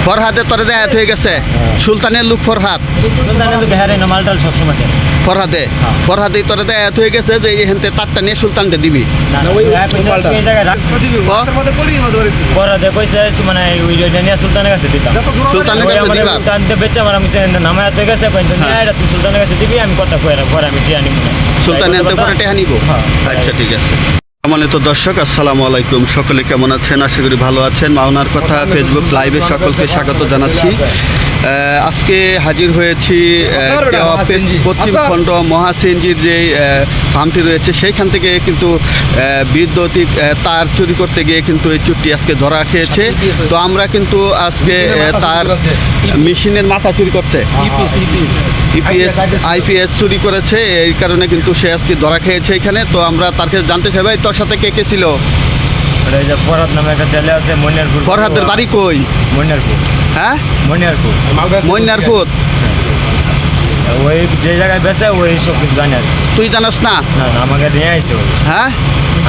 ফরহাদের তরে আয়াত হয়ে গেছে সুলতানের লোক ফরহাদ ফরহাদে ফরহাদে তরে আয়াত হয়ে গেছে যে এখানতে তারটা নিয়ে সুলতানকে দিবি সুলতানের কাছে সুলতানের পরে টেহা নিব। আচ্ছা ঠিক আছে। সম্মানিত দর্শক আসসালামু আলাইকুম, সকলে কেমন আছেন? আশা করি ভালো আছেন। মাওনার কথা ফেসবুক লাইভে সকলকে স্বাগত জানাচ্ছি। আজকে হাজির হয়েছি পশ্চিম খণ্ড মহাসিনজির যে ফার্মটি রয়েছে সেইখান থেকে কিন্তু বৈদ্যুতিক তার চুরি করতে গিয়ে কিন্তু এই চুরটি আজকে ধরা খেয়েছে। তো আমরা কিন্তু আজকে তার মেশিনের মাথা চুরি করছে, আইপিএস চুরি করেছে, এই কারণে কিন্তু সে আজকে ধরা খেয়েছে এখানে। তো আমরা তার কাছে জানতে চাই, ভাই তোর সাথে কে কে ছিল? ফরহাদ নামে একটা ছেলে আছে মনিয়ারপুর। ফরহাদের বাড়ি কই? মনিয়ারপুর। হ্যাঁ মনিয়ারপুর। মনিয়ারপুর। ওই যে জায়গায় বেচে ওই সব কিছু জানি আর। তুই জানাস না? না আমাকে নিয়ে আইছে ওই। হ্যাঁ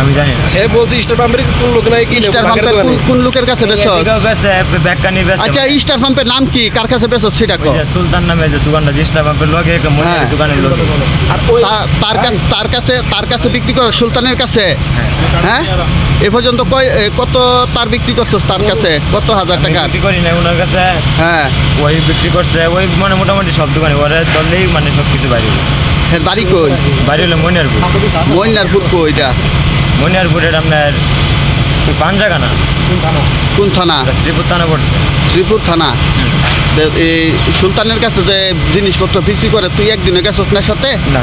আমি জানি না। হে বলছি স্টার পাম্পের কোন লোক নাই কি স্টার পাম্পের কোন লোকের কাছে বেচছ? বেচে ব্যাগকানি বেচে। আচ্ছা স্টার পাম্পের নাম কি, কার কাছে বেচছ সেটা কও। সুলতান নামে যে দোকানটা স্টার পাম্পের লগে একটা মনিয়ার দোকানের লগে। আর ওই তার কাছে বিক্রি করো সুলতানের কাছে? হ্যাঁ এ পর্যন্ত কত তার বিক্রি করছস তার কাছে? কত হাজার টাকা বিক্রি করি না ওনার কাছে। হ্যাঁ ওই বিক্রি করছে ওই মানে মোটামুটি সব দোকানে ওরে ধরলেই মানে সব কিছু বাইরে। হ্যাঁ বাড়ি কই? বাড়ি হলো মনিয়ারপুর। মনিয়ারপুর কই এটা? মনিয়ারপুরের আপনার পাঞ্জাগানা। কোন থানা? শ্রীপুর থানা পড়ছে। শ্রীপুর থানা। এই সুলতানের কাছে যে জিনিসপত্র বিক্রি করে তুই একদিনে গেছস না সাথে? না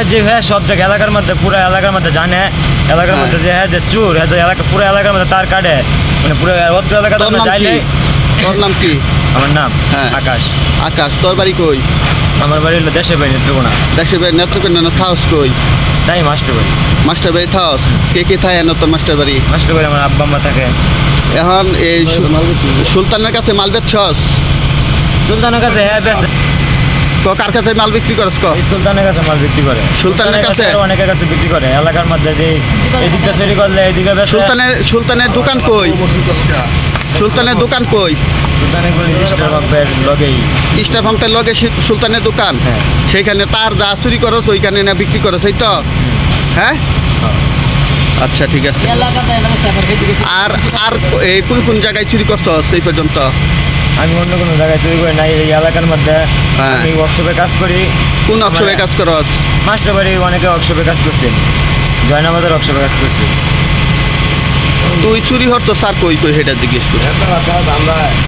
যে হ্যাঁ সব জায়গায় এলাকার মধ্যে পুরো এলাকার মধ্যে জানে, এলাকার মধ্যে যে হ্যাঁ যে চোর হ্যাঁ এলাকা পুরো এলাকার মধ্যে তার কাটে মানে পুরো অত্র এলাকাতে আমরা যাইলে। তোর নাম কি? আমার নাম আকাশ। আকাশ। তোর বাড়ি কই? আমার বাড়ি হলো দেশের বাড়ি নেত্রকোনা। দেশের বাড়ি নেত্রকোনা। থাউস কই? তাই মাস্টার বাড়ি। মাস্টার বাড়ি থাউস। কে কে থাকে না তোর মাস্টার বাড়ি? মাস্টার বাড়ি আমার আব্বা আম্মা থাকে। এখন এই সুলতানের কাছে মাল বেচছস? সুলতানের কাছে হ্যাঁ বেচে। কার কাছে মাল বিক্রি করছ? সুলতানের কাছে মাল বিক্রি করে। সুলতানের কাছে অনেকের কাছে বিক্রি করে এলাকার মধ্যে যে এদিকটা চুরি করলে এদিকে সুলতানের দোকান কই? সুলতানের দোকান কই? সুলতানের স্টার পাম্পের লগেই। স্টার পাম্পের লগে সুলতানের দোকান। হ্যাঁ সেইখানে তার যা চুরি করছ ওইখানে না বিক্রি করছ, এই তো? হ্যাঁ আচ্ছা ঠিক আছে। আর আর কোন কোন জায়গায় চুরি করছ এই পর্যন্ত? আমি অন্য কোনো জায়গায় চুরি করি নাই, এই এলাকার মধ্যে। আমি ওয়ার্কশপে কাজ করি। কোন ওয়ার্কশপে কাজ করস? মাস্টার বাড়ি অনেকে ওয়ার্কশপে কাজ করছেন, জয়নাবাদের ওয়ার্কশপে কাজ করছি। তুই চুরি হরতো স্যার কই কই সেটা জিজ্ঞেস করি।